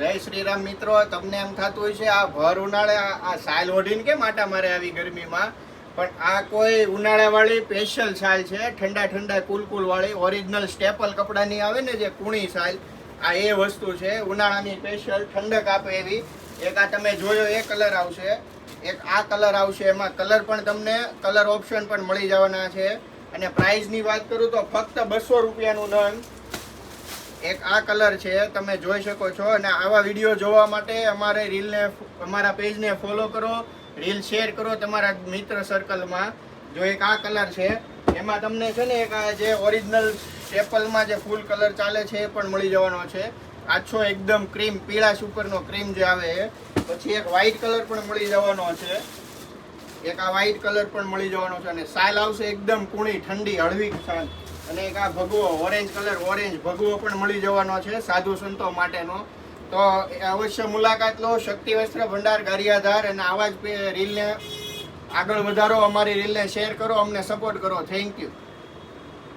જય શ્રી રામ મિત્રો, તમને એમ થતું હોય છે આ ભર ઉનાળે આ સાલ ઓઢીને કેમ આટા મારે આવી ગરમીમાં, પણ આ કોઈ ઉનાળાવાળી સ્પેશિયલ સાલ છે, ઠંડા ઠંડા કુલકુલ વાળી ઓરિજિનલ સ્ટેપલ કપડાની આવે ને જે કૂણી સાલ, આ એ વસ્તુ છે ઉનાળાની સ્પેશિયલ ઠંડક આપે એવી. એક આ તમે જોયો એ કલર આવશે, એક આ કલર આવશે, એમાં કલર પણ તમને કલર ઓપ્શન પણ મળી જવાના છે. અને પ્રાઇસની વાત કરું તો ફક્ત 200 રૂપિયાનું નંગ. એક આ કલર છે, તમે જોઈ શકો છો. અને આવા વિડીયો જોવા માટે અમારા પેજને ફોલો કરો, રીલ શેર કરો તમારા મિત્ર સર્કલમાં. જો એક આ કલર છે, એમાં તમને છે ને એક આ જે ઓરિજિનલ સ્ટેપલમાં જે ફૂલ કલર ચાલે છે એ પણ મળી જવાનો છે. આછો એકદમ ક્રીમ, પીળાશ ઉપરનો ક્રીમ જે આવે એ. પછી એક વ્હાઈટ કલર પણ મળી જવાનો છે, એક આ વ્હાઈટ કલર પણ મળી જવાનો છે. અને સાલ આવશે એકદમ કૂણી ઠંડી હળવી સાલ. અને એક આ ભગવો ઓરેન્જ કલર, ઓરેન્જ ભગવો પણ મળી જવાનો છે સાધુ સંતો માટેનો. તો અવશ્ય મુલાકાત લો શક્તિ વસ્ત્ર ભંડાર ગારિયાધાર. અને આવા જ રીલને આગળ વધારો, અમારી રીલને શેર કરો, અમને સપોર્ટ કરો. Thank you.